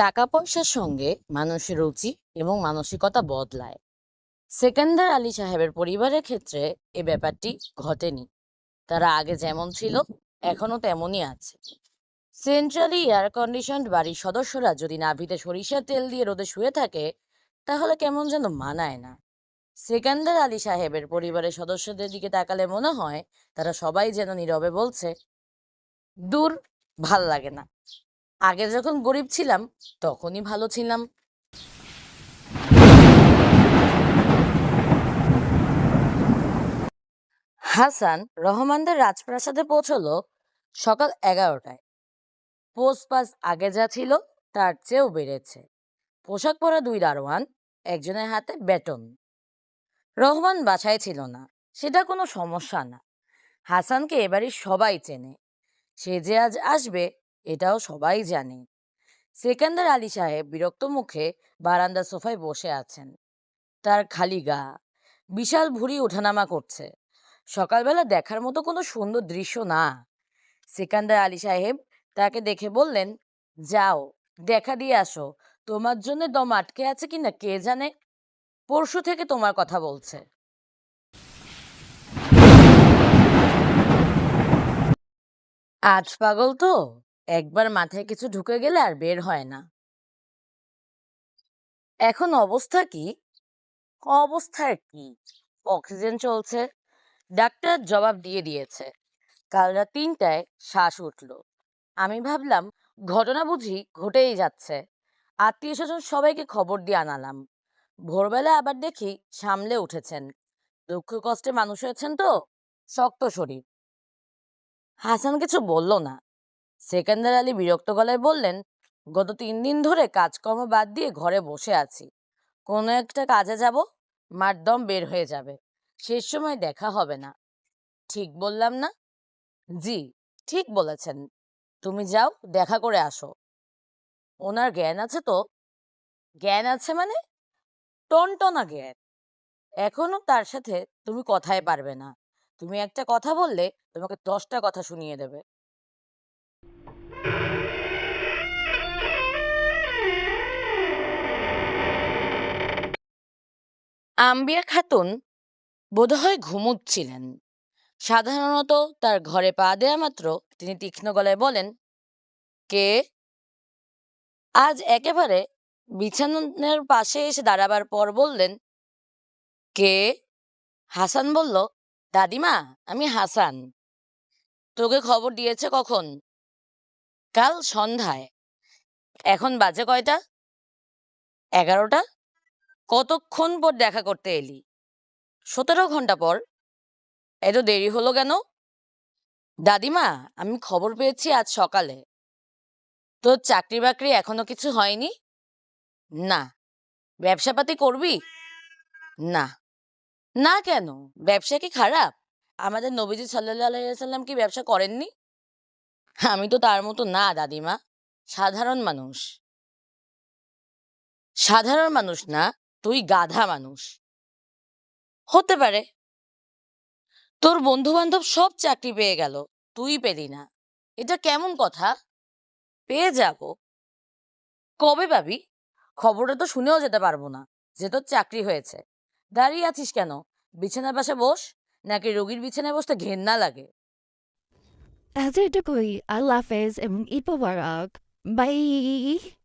টাকা পয়সার সঙ্গে মানুষের রুচি এবং মানসিকতা বদলায়। সেকেন্দার আলী সাহেবের পরিবারের ক্ষেত্রে এ ব্যাপারটি ঘটেনি। তারা আগে যেমন ছিল এখনো তেমনই আছে। সেন্ট্রালি এয়ার কন্ডিশনড বাড়ির সদস্যরা যদি নাভিতে সরিষার তেল দিয়ে রোদে শুয়ে থাকে তাহলে কেমন যেন মানায় না। সেকেন্দার আলী সাহেবের পরিবারের সদস্যদের দিকে তাকালে মনে হয় তারা সবাই যেন নীরবে বলছে, দূর, ভাল লাগে না। আগে যখন গরিব ছিলাম তখনই ভালো ছিলাম। হাসান রহমানদের রাজপ্রাসাদে পৌঁছলো সকাল 11টায়। পোস্ট পাস আগে যা ছিল তার চেয়েও বেড়েছে। পোশাক পরা দুই দারোয়ান, একজনের হাতে ব্যাটন। রহমান বাসায় ছিল না, সেটা কোনো সমস্যা না। হাসানকে এবারই সবাই চেনে, সে যে আজ আসবে এটাও সবাই জানে। সেকেন্দার আলী সাহেব বিরক্ত মুখে বারান্দার সোফায় বসে আছেন। তার খালি গা, বিশাল ভুঁড়ি ওঠানামা করছে। সকালবেলা দেখার মতো কোনো সুন্দর দৃশ্য না। সিকান্দার আলী সাহেব তাকে দেখে বললেন, যাও দেখা দিয়ে আসো, তোমার জন্য দম আটকে আছে কিনা কে জানে, পরশু থেকে তোমার কথা বলছে। আজ পাগল তো, একবার মাথায় কিছু ঢুকে গেলে আর বের হয় না। এখন অবস্থা কি? অবস্থার কি, অক্সিজেন চলছে। ডাক্তার জবাব দিয়ে দিয়েছে। কাল রাত 3টায় শ্বাস উঠল। আমি ভাবলাম ঘটনা বুঝি ঘটেই যাচ্ছে। আত্মীয় স্বজন সবাইকে খবর দিয়ে আনালাম। ভোরবেলা আবার দেখি সামলে উঠেছেন। দুঃখ কষ্টে মানুষ হয়েছেন তো, শক্ত শরীর। হাসান কিছু বলল না। সেকেন্দার আলী বিরক্ত গলায় বললেন, গত 3 দিন ধরে কাজকর্ম বাদ দিয়ে ঘরে বসে আছি। কোনো একটা কাজে যাব, মার দম বের হয়ে যাবে, শেষ সময় দেখা হবে না। ঠিক বললাম না? জি, ঠিক বলেছেন। তুমি যাও, দেখা করে আসো। ওনার জ্ঞান আছে তো? জ্ঞান আছে মানে? টনটনা জ্ঞান। এখনো তার সাথে তুমি কথাই পারবে না। তুমি একটা কথা বললে তোমাকে 10টা কথা শুনিয়ে দেবে। আম্বিয়া খাতুন বোধহয় ঘুমুচ্ছিলেন। সাধারণত তার ঘরে পা দেয়া মাত্র তিনি তীক্ষ্ণ গলায় বলেন, কে? আজ একেবারে বিছানার পাশে এসে দাঁড়াবার পর বললেন, কে? হাসান বলল, দাদিমা, আমি হাসান। তোকে খবর দিয়েছে কখন? কাল সন্ধ্যায়। এখন বাজে কয়টা? 11টা। কতক্ষণ পর দেখা করতে এলি? 17 ঘন্টা পর। এত দেরি হলো কেন? দাদিমা, আমি খবর পেয়েছি আজ সকালে। তোর চাকরি বাকরি এখনো কিছু হয়নি? না। ব্যবসাপাতি করবি? না। না কেন? ব্যবসা কি খারাপ? আমাদের নবীজি সাল্লাল্লাহু আলাইহি সাল্লাম কি ব্যবসা করেননি? আমি তো তার মতো না দাদিমা, সাধারণ মানুষ। সাধারণ মানুষ না, তুই গাধা মানুষ। হতে পারে। তোর বন্ধু বান্ধব সব চাকরি পেয়ে গেল, তুই পেলি না, এটা কেমন কথা? পেয়ে যাব। কবে পাবি? খবরটা তো শুনেও যেতে পারবো না যে তোর চাকরি হয়েছে। দাঁড়িয়ে আছিস কেন? বিছানার পাশে বস, নাকি রোগীর বিছানায় বসতে ঘেন্না লাগে? As a degree, I love is and Ipawarag. Bye.